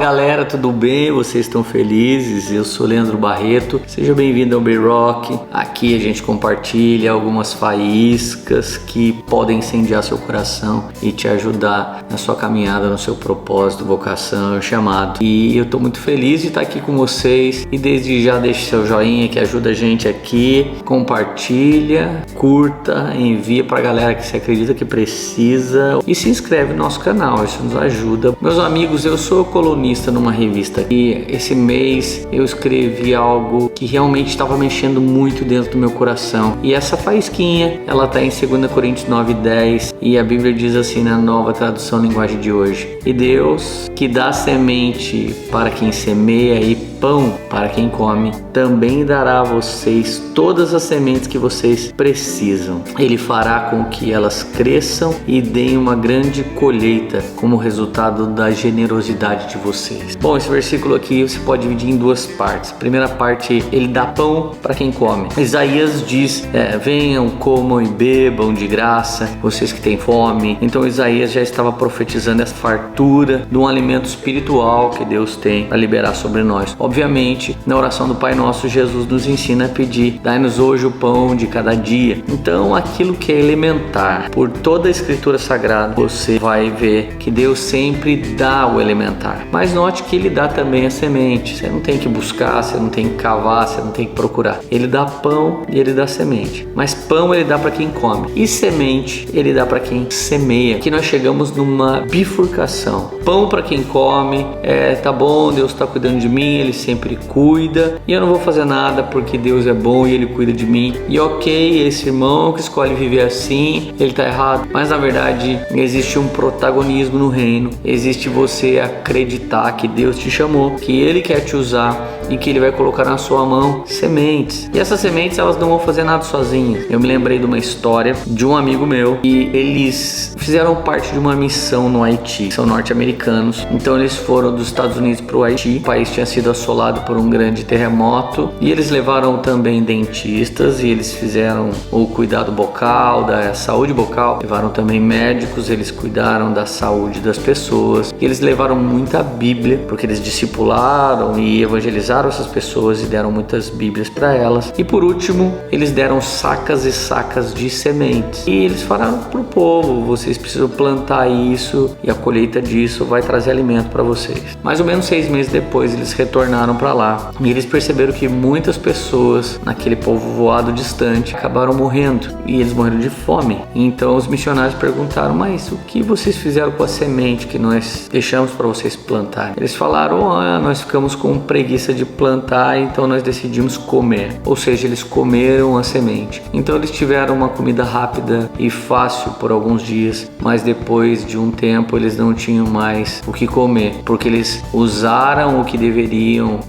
galera, tudo bem? Vocês estão felizes? Eu sou Leandro Barreto, seja bem-vindo ao B-Rock. Aqui a gente compartilha algumas faíscas que podem incendiar seu coração e te ajudar na sua caminhada, no seu propósito, vocação, chamado. E eu estou muito feliz de estar aqui com vocês e desde já deixe seu joinha que ajuda a gente aqui, compartilha, curta, envia para a galera que você acredita que precisa e se inscreve no nosso canal, isso nos ajuda. Meus amigos, eu sou colunista numa revista e esse mês eu escrevi algo que realmente estava mexendo muito dentro do meu coração. E essa faísquinha, ela está em 2 Coríntios 9:10 e a Bíblia diz assim na Nova Tradução Linguagem de hoje: E Deus, que dá semente para quem semeia e pão para quem come, também dará a vocês todas as sementes que vocês precisam. Ele fará com que elas cresçam e deem uma grande colheita como resultado da generosidade de vocês. Bom, esse versículo aqui você pode dividir em duas partes. A primeira parte, ele dá pão para quem come. Isaías diz, venham, comam e bebam de graça, vocês que têm fome. Então Isaías já estava profetizando essa fartura de um alimento espiritual que Deus tem para liberar sobre nós. Obviamente, na oração do Pai Nosso, Jesus nos ensina a pedir: dai-nos hoje o pão de cada dia. Então, aquilo que é elementar, por toda a Escritura Sagrada, você vai ver que Deus sempre dá o elementar. Mas note que Ele dá também a semente. Você não tem que buscar, você não tem que cavar, você não tem que procurar. Ele dá pão e Ele dá semente. Mas pão Ele dá para quem come e semente Ele dá para quem semeia. Aqui nós chegamos numa bifurcação. Pão para quem come, tá bom, Deus está cuidando de mim, Ele sempre cuida e eu não vou fazer nada porque Deus é bom e Ele cuida de mim. E ok, esse irmão que escolhe viver assim, ele está errado. Mas na verdade existe um protagonismo no reino. Existe você acreditar que Deus te chamou, que Ele quer te usar e que Ele vai colocar na sua mão sementes. E essas sementes, elas não vão fazer nada sozinhas. Eu me lembrei de uma história de um amigo meu e eles fizeram parte de uma missão no Haiti. São norte-americanos. Então eles foram dos Estados Unidos para o Haiti. O país tinha sido assolado por um grande terremoto e eles levaram também dentistas e eles fizeram o cuidado bucal, da saúde bucal. Levaram também médicos, eles cuidaram da saúde das pessoas. E eles levaram muita Bíblia, porque eles discipularam e evangelizaram essas pessoas e deram muitas Bíblias para elas. E por último, eles deram sacas e sacas de sementes. E eles falaram para o povo: vocês precisam plantar isso e a colheita disso vai trazer alimento para vocês. Mais ou menos 6 meses depois, eles retornaram para lá e eles perceberam que muitas pessoas naquele povoado distante acabaram morrendo e eles morreram de fome. Então os missionários perguntaram: mas o que vocês fizeram com a semente que nós deixamos para vocês plantarem? Eles falaram: nós ficamos com preguiça de plantar, então nós decidimos comer. Ou seja, eles comeram a semente. Então eles tiveram uma comida rápida e fácil por alguns dias, mas depois de um tempo eles não tinham mais o que comer, porque eles usaram o que deveriam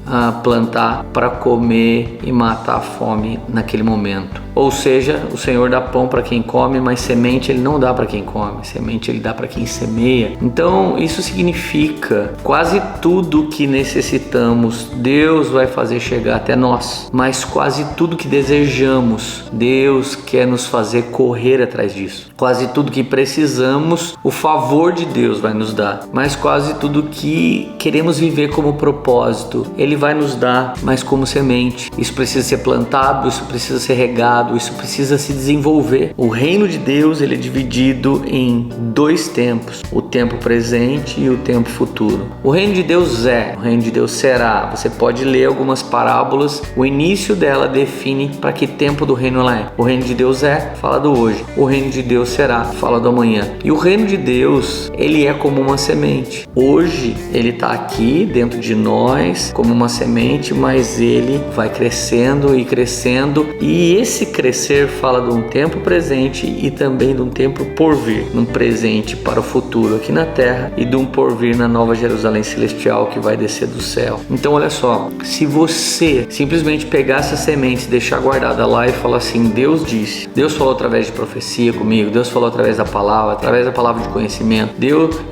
plantar para comer e matar a fome naquele momento. Ou seja, o Senhor dá pão para quem come, mas semente Ele não dá para quem come, semente Ele dá para quem semeia. Então isso significa quase tudo que necessitamos Deus vai fazer chegar até nós, mas quase tudo que desejamos Deus quer nos fazer correr atrás disso. Quase tudo que precisamos o favor de Deus vai nos dar, mas quase tudo que queremos viver como propósito Ele vai nos dar, mas como semente. Isso precisa ser plantado, isso precisa ser regado, isso precisa se desenvolver. O reino de Deus, ele é dividido em 2 tempos: o tempo presente e o tempo futuro. O reino de Deus o reino de Deus será. Você pode ler algumas parábolas, o início dela define para que tempo do reino ela é. O reino de Deus fala do hoje. O reino de Deus será, fala do amanhã. E o reino de Deus, ele é como uma semente. Hoje ele está aqui dentro de nós como uma semente, mas ele vai crescendo e crescendo, e esse crescer fala de um tempo presente e também de um tempo por vir, um presente para o futuro aqui na terra e de um porvir na Nova Jerusalém Celestial que vai descer do céu. Então olha só, se você simplesmente pegar essa semente e deixar guardada lá e falar assim: Deus disse, Deus falou através de profecia comigo, Deus falou através da palavra de conhecimento,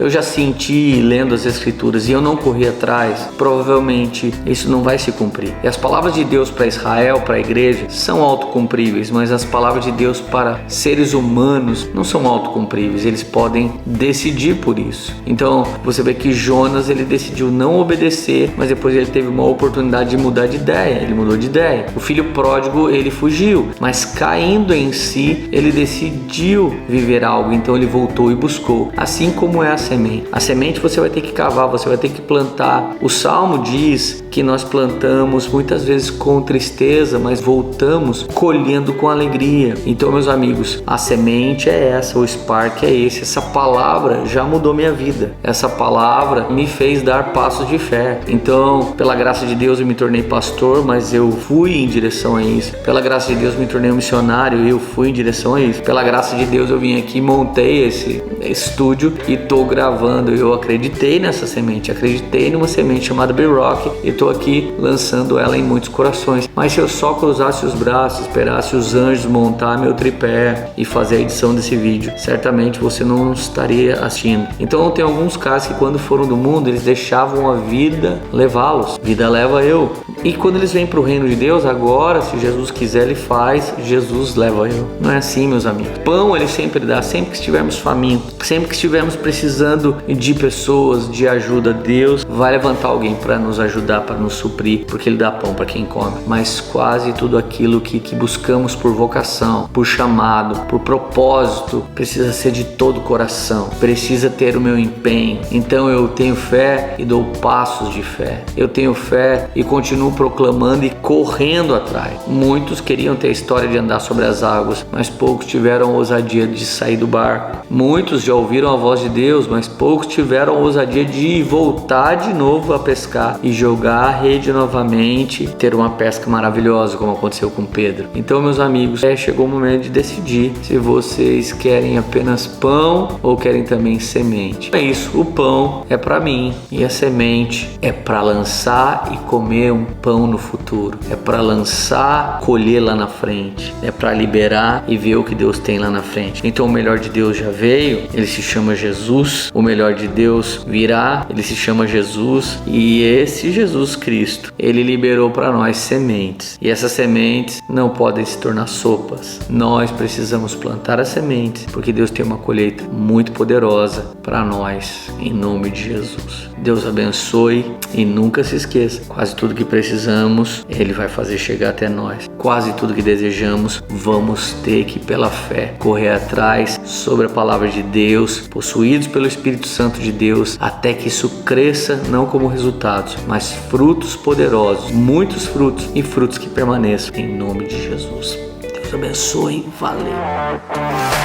eu já senti lendo as escrituras e eu não corri atrás, provavelmente isso não vai se cumprir. E as palavras de Deus para Israel, para a igreja, são autocumpríveis. autocumpríveis, mas as palavras de Deus para seres humanos não são autocumpríveis, eles podem decidir por isso. Então você vê que Jonas, ele decidiu não obedecer, mas depois ele teve uma oportunidade de mudar de ideia, ele mudou de ideia. O filho pródigo, ele fugiu, mas caindo em si, ele decidiu viver algo, então ele voltou e buscou. Assim como é a semente. A semente você vai ter que cavar, você vai ter que plantar. O Salmo diz que nós plantamos muitas vezes com tristeza, mas voltamos colhendo com alegria. Então, meus amigos, a semente é essa, o spark é esse. Essa palavra já mudou minha vida. Essa palavra me fez dar passos de fé. Então, pela graça de Deus eu me tornei pastor, mas eu fui em direção a isso. Pela graça de Deus eu me tornei um missionário e eu fui em direção a isso. Pela graça de Deus eu vim aqui, montei esse estúdio e estou gravando. Eu acreditei nessa semente, acreditei numa semente chamada B-Rock e estou aqui lançando ela em muitos corações. Mas se eu só cruzasse os braços, esperasse os anjos montar meu tripé e fazer a edição desse vídeo, certamente você não estaria assistindo. Então tem alguns casos que quando foram do mundo, eles deixavam a vida levá-los. Vida leva eu. E quando eles vêm para o reino de Deus, agora, se Jesus quiser, ele faz, Jesus leva eu. Não é assim, meus amigos. Pão ele sempre dá, sempre que estivermos famintos, sempre que estivermos precisando de pessoas, de ajuda, Deus vai levantar alguém para nos ajudar, para nos suprir, porque ele dá pão para quem come. Mas quase tudo aquilo que buscamos por vocação, por chamado, por propósito, precisa ser de todo o coração, precisa ter o meu empenho. Então eu tenho fé e dou passos de fé. Eu tenho fé e continuo proclamando e correndo atrás. Muitos queriam ter a história de andar sobre as águas, mas poucos tiveram a ousadia de sair do barco. Muitos já ouviram a voz de Deus, mas poucos tiveram a ousadia de voltar de novo a pescar e jogar a rede novamente, ter uma pesca maravilhosa, como aconteceu com Pedro. Então, meus amigos, chegou o momento de decidir se vocês querem apenas pão ou querem também semente. É isso, o pão é para mim e a semente é para lançar e comer um pão no futuro. É para lançar, colher lá na frente. É para liberar e ver o que Deus tem lá na frente. Então o melhor de Deus já veio, ele se chama Jesus. O melhor de Deus virá, ele se chama Jesus. E esse Jesus Cristo, ele liberou para nós sementes. E essas sementes não podem se tornar sopas. Nós precisamos plantar as sementes, porque Deus tem uma colheita muito poderosa para nós, em nome de Jesus. Deus abençoe e nunca se esqueça, quase tudo que precisamos, ele vai fazer chegar até nós. Quase tudo que desejamos, vamos ter que, pela fé, correr atrás sobre a palavra de Deus, possuídos pelo Espírito Santo de Deus, até que isso cresça, não como resultados, mas frutos poderosos, muitos frutos e frutos que permaneçam, em nome de Jesus. Deus abençoe, valeu!